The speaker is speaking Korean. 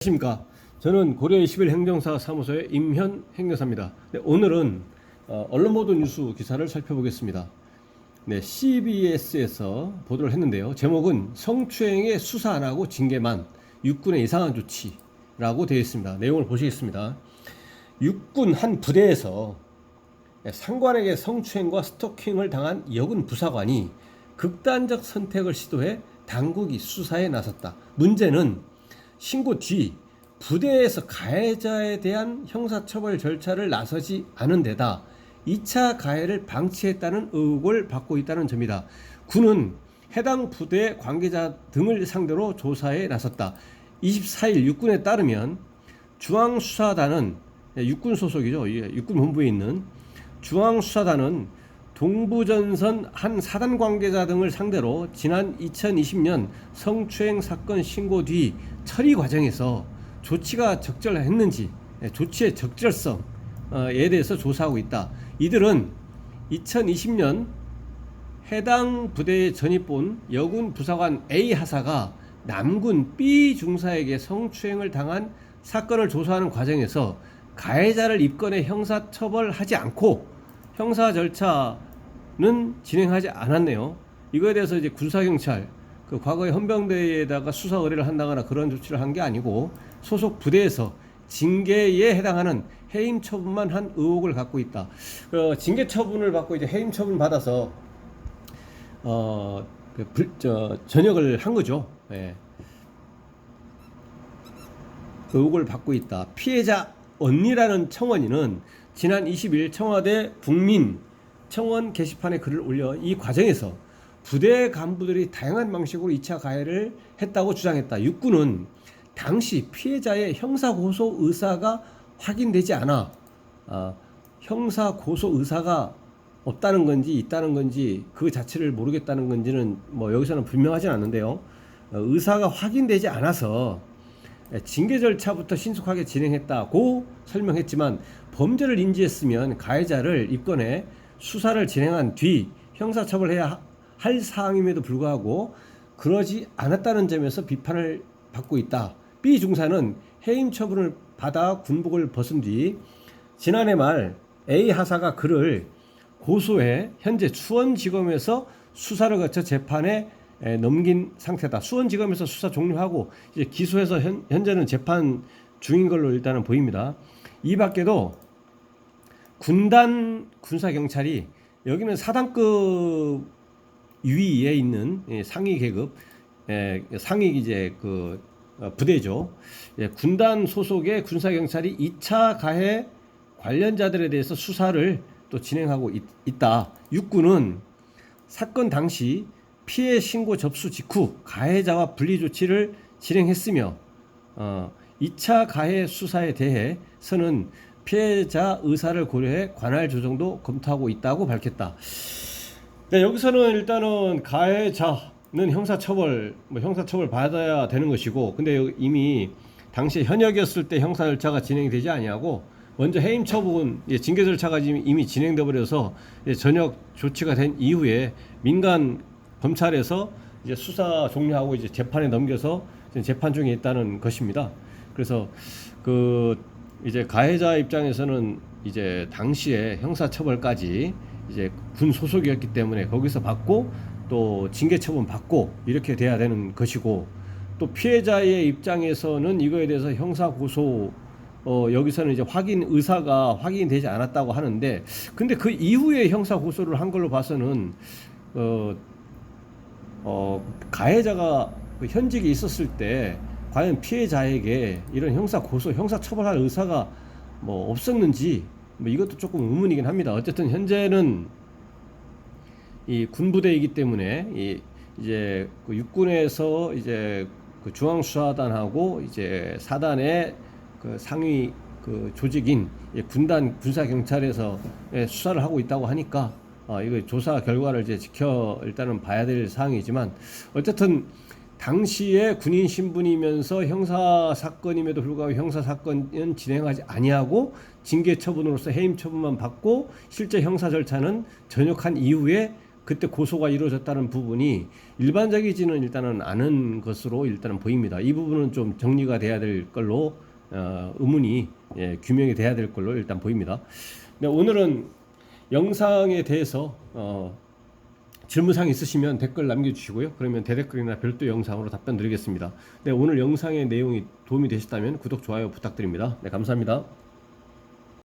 안녕하십니까. 저는 고려 21 행정사 사무소의 임현 행정사입니다. 네, 오늘은 언론 보도 뉴스 기사를 살펴보겠습니다. 네, CBS에서 보도를 했는데요. 제목은 성추행에 수사 안 하고 징계만 육군의 이상한 조치라고 되어 있습니다. 내용을 보시겠습니다. 육군 한 부대에서 상관에게 성추행과 스토킹을 당한 여군 부사관이 극단적 선택을 시도해 당국이 수사에 나섰다. 문제는 신고 뒤 부대에서 가해자에 대한 형사처벌 절차를 나서지 않은 데다 2차 가해를 방치했다는 의혹을 받고 있다는 점이다. 군은 해당 부대 관계자 등을 상대로 조사에 나섰다. 24일 육군에 따르면 중앙수사단은 육군 소속이죠. 육군 본부에 있는 중앙수사단은 동부전선 한 사단 관계자 등을 상대로 지난 2020년 성추행 사건 신고 뒤 처리 과정에서 조치가 적절했는지 조치의 적절성에 대해서 조사하고 있다. 이들은 2020년 해당 부대에 전입본 여군 부사관 A 하사가 남군 B 중사에게 성추행을 당한 사건을 조사하는 과정에서 가해자를 입건해 형사처벌하지 않고 형사 절차는 진행하지 않았네요. 이거에 대해서 이제 군사경찰, 과거에 헌병대에다가 수사 의뢰를 한다거나 그런 조치를 한 게 아니고 소속 부대에서 징계에 해당하는 해임 처분만 한 의혹을 갖고 있다. 징계 처분을 받고 이제 해임 처분 받아서 전역을 한 거죠. 예. 의혹을 받고 있다. 피해자 언니라는 청원인은 지난 20일 청와대 국민 청원 게시판에 글을 올려 이 과정에서 부대 간부들이 다양한 방식으로 2차 가해를 했다고 주장했다. 육군은 당시 피해자의 형사 고소 의사가 확인되지 않아 형사 고소 의사가 없다는 건지 있다는 건지 그 자체를 모르겠다는 건지는 뭐 여기서는 분명하진 않는데요. 의사가 확인되지 않아서 징계 절차부터 신속하게 진행했다고 설명했지만 범죄를 인지했으면 가해자를 입건해 수사를 진행한 뒤 형사처벌해야 할 사항임에도 불구하고 그러지 않았다는 점에서 비판을 받고 있다. B 중사는 해임 처분을 받아 군복을 벗은 뒤 지난해 말 A 하사가 그를 고소해 현재 수원지검에서 수사를 거쳐 재판에 넘긴 상태다. 수원지검에서 수사 종료하고 이제 기소해서 현재는 재판 중인 걸로 일단은 보입니다. 이 밖에도 군단 군사경찰이 여기는 사단급 위에 있는 상위 계급, 상위 이제 부대죠. 군단 소속의 군사경찰이 2차 가해 관련자들에 대해서 수사를 또 진행하고 있다. 육군은 사건 당시 피해 신고 접수 직후 가해자와 분리 조치를 진행했으며 2차 가해 수사에 대해서는 피해자 의사를 고려해 관할 조정도 검토하고 있다고 밝혔다. 네, 여기서는 일단은 가해자는 형사처벌 받아야 되는 것이고, 근데 이미 당시 현역이었을 때 형사 절차가 진행이 되지 아니하고 먼저 해임 처분, 징계 절차가 이미 진행돼 버려서 전역 조치가 된 이후에 민간 검찰에서 이제 수사 종료하고 이제 재판에 넘겨서 재판 중에 있다는 것입니다. 그래서 이제 가해자 입장에서는 이제 당시에 형사처벌까지 이제 군 소속이었기 때문에 거기서 받고 또 징계 처분 받고 이렇게 돼야 되는 것이고, 또 피해자의 입장에서는 이거에 대해서 형사 고소 여기서는 이제 확인 의사가 확인되지 않았다고 하는데, 근데 그 이후에 형사 고소를 한 걸로 봐서는 가해자가 현직에 있었을 때 과연 피해자에게 이런 형사 고소, 형사 처벌할 의사가 뭐 없었는지 이것도 조금 의문이긴 합니다. 어쨌든 현재는 이 군부대이기 때문에 이제 육군에서 이제 중앙수사단하고 이제 사단의 상위 조직인 군단 군사경찰에서 수사를 하고 있다고 하니까 이거 조사 결과를 이제 일단은 봐야 될 사항이지만, 어쨌든 당시에 군인 신분이면서 형사 사건임에도 불구하고 형사 사건은 진행하지 아니하고 징계 처분으로서 해임 처분만 받고 실제 형사 절차는 전역한 이후에 그때 고소가 이루어졌다는 부분이 일반적이지는 일단은 않은 것으로 일단은 보입니다. 이 부분은 좀 정리가 돼야 될 걸로 의문이 규명이 돼야 될 걸로 일단 보입니다. 네, 오늘은 영상에 대해서 질문사항 있으시면 댓글 남겨주시고요. 그러면 대댓글이나 별도 영상으로 답변 드리겠습니다. 네, 오늘 영상의 내용이 도움이 되셨다면 구독, 좋아요 부탁드립니다. 네, 감사합니다.